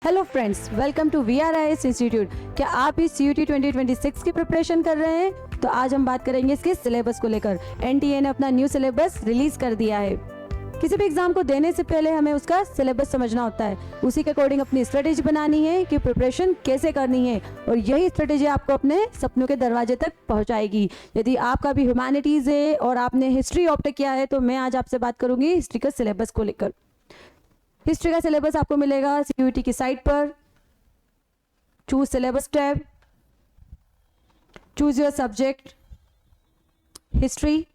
Hello friends, welcome to VRIS institute. क्या आप इस CUT 2026 की प्रिपरेशन कर रहे हैं? तो आज हम बात करेंगे इसके सिलेबस को लेकर। NTA ने अपना न्यू सिलेबस रिलीज कर दिया है। किसी भी एग्जाम को देने से पहले हमें उसका सिलेबस समझना होता है, उसी के अकॉर्डिंग अपनी स्ट्रेटेजी बनानी है कि प्रिपरेशन कैसे करनी है, और यही स्ट्रेटेजी आपको अपने सपनों के दरवाजे तक पहुंचाएगी। यदि आपका भी ह्यूमैनिटीज है और आपने हिस्ट्री ऑप्ट किया है तो मैं आज आपसे बात करूंगी हिस्ट्री का सिलेबस को लेकर। हिस्ट्री का सिलेबस आपको मिलेगा CUT की साइट पर। Choose syllabus tab, choose your subject history.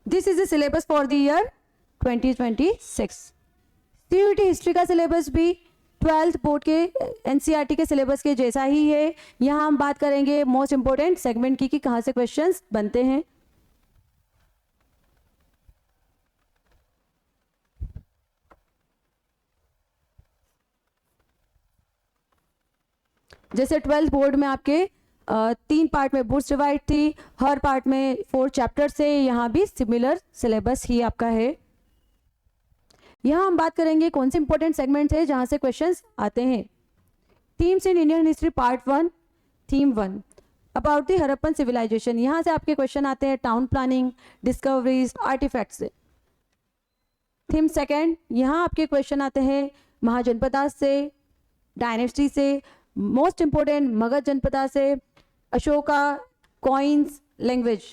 This is the syllabus for the year 2026। CUT history का सिलेबस भी 12th बोर्ड के NCERT के सिलेबस के जैसा ही है। यहाँ हम बात करेंगे मोस्ट इंपोर्टेंट सेगमेंट की कि कहाँ से क्वेश्चंस बनते हैं। जैसे 12th बोर्ड में आपके 3 पार्ट में बुक्स डिवाइड थी, हर पार्ट में 4 चैप्टर से, यहाँ भी सिमिलर सिलेबस ही आपका है। यहाँ हम बात करेंगे कौन से इंपॉर्टेंट सेगमेंट्स है जहाँ से क्वेश्चंस आते हैं। Themes in Indian history part 1, theme 1 about the Harappan civilisation. यहाँ से आपके क्वेश्चन आते हैं टाउन प्लानिंग, डिस्कवरीज, आर्टिफैक्ट से। थीम 2, यहाँ आपके क्वेश्चन आते हैं महाजनपदा से, डायनेस्टी से, मोस्ट इंपोर्टेंट मगध जनपदा से, अशोका, कॉइन्स, लैंग्वेज।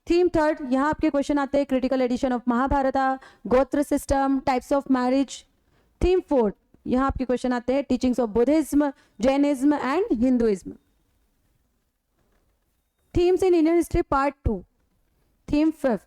थीम 3, यहाँ आपके क्वेश्चन आते हैं क्रिटिकल एडिशन ऑफ महाभारता, गोत्र system, types of marriage. Theme 4, यहाँ आपके क्वेश्चन आते हैं teachings of Buddhism, Jainism and Hinduism. Themes in Indian history part 2, theme 5,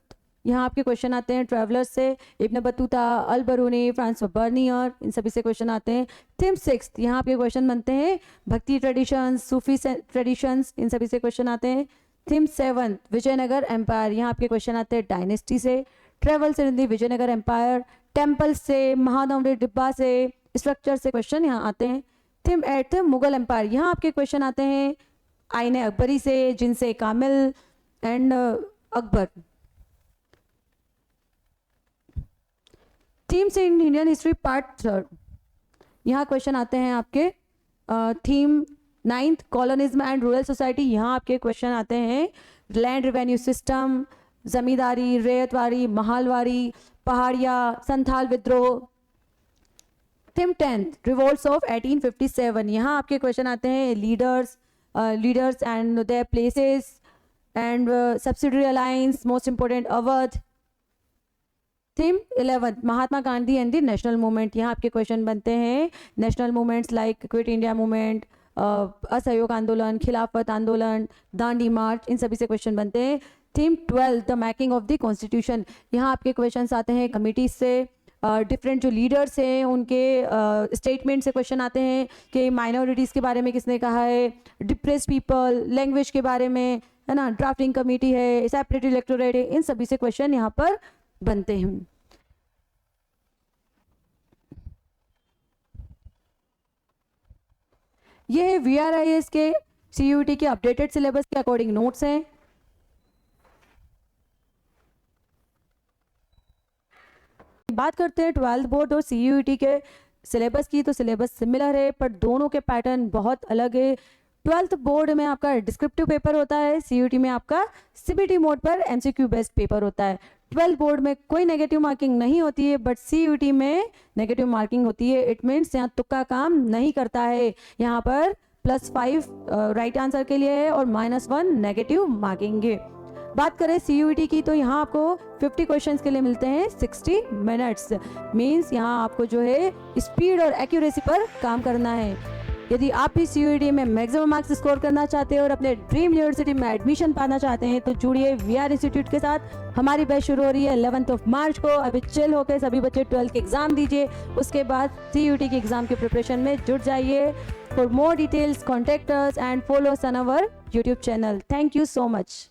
यहाँ आपके क्वेश्चन आते हैं ट्रैवलर्स से, इब्न बतूता, अल बरूनी, फ्रांसवा बर्नियर, इन सभी से क्वेश्चन आते हैं। थीम 6, यहाँ आपके क्वेश्चन बनते हैं भक्ति ट्रेडिशंस, सूफी ट्रेडिशंस, इन सभी से क्वेश्चन आते हैं। थीम 7, विजयनगर एम्पायर, यहाँ आपके क्वेश्चन आते हैं डायनेस्टी से, travels in the Vijayanagar empire, temple से, महानवमी डिब्बा से, स्ट्रक्चर से क्वेश्चन यहाँ आते हैं। थीम 8, मुगल एम्पायर, यहाँ आपके क्वेश्चन आते हैं आईने अकबरी से, जिनसे Kamil and Akbar. Themes in Indian history part 3, यहाँ क्वेश्चन आते हैं आपके theme 9, colonialism and rural society, यहाँ आपके क्वेश्चन आते हैं land revenue system, zamindari, Raiyatwari, Mahalwari, Paharia, Santhal विद्रोह। थीम 10, रिवोल्ट्स ऑफ 1857, यहाँ आपके क्वेश्चन आते हैं leaders and their places and subsidiary alliance, most important Awadh. Theme 11, Mahatma Gandhi and the national movement, यहाँ आपके क्वेश्चन बनते हैं national movements like quit India movement, असहयोग आंदोलन, खिलाफत आंदोलन, दांडी मार्च, इन सभी से क्वेश्चन बनते हैं। Theme 12, the making of the constitution, यहाँ आपके क्वेश्चंस आते हैं कमिटीज से, डिफरेंट जो लीडर्स हैं उनके स्टेटमेंट से क्वेश्चन आते हैं कि माइनॉरिटीज़ के बारे में किसने कहा है, डिप्रेस्ड पीपल, लैंग्वेज के बारे में, है ना, ड्राफ्टिंग कमेटी है, सेपरेट इलेक्टोरेट है, इन सभी से क्वेश्चन यहाँ पर बनते हैं। ये है VRIS के CUT के अपडेटेड सिलेबस के अकॉर्डिंग नोट्स हैं। बात करते हैं 12th बोर्ड और CUT के सिलेबस की, तो सिलेबस सिमिलर है पर दोनों के पैटर्न बहुत अलग है। 12th बोर्ड में आपका डिस्क्रिप्टिव पेपर होता है, CUT में आपका CBT मोड पर MCQ बेस्ड पेपर होता है। 12th बोर्ड में कोई नेगेटिव मार्किंग नहीं होती है, बट CUT में नेगेटिव मार्किंग होती है। इट मीन्स यहाँ तुक्का काम नहीं करता है, यहाँ पर +5 राइट आंसर के लिए है और -1 नेगेटिव मार्किंग है। बात करें CUT की तो यहाँ आपको 50 क्वेश्चंस के लिए मिलते हैं 60 मिनट्स। मीन्स यहाँ आपको जो है स्पीड और एक्यूरेसी पर काम करना है। यदि आप भी CUT में मैक्सिमम मार्क्स स्कोर करना चाहते हैं और अपने ड्रीम यूनिवर्सिटी में एडमिशन पाना चाहते हैं तो जुड़िए VR इंस्टीट्यूट के साथ। हमारी बैच शुरू हो रही है 11 मार्च को। अभी चिल होकर सभी बच्चे 12th के एग्जाम दीजिए, उसके बाद CUT के एग्जाम के प्रिपरेशन में जुट जाइए। For more details contact us and follow us on our YouTube channel. Thank you so much.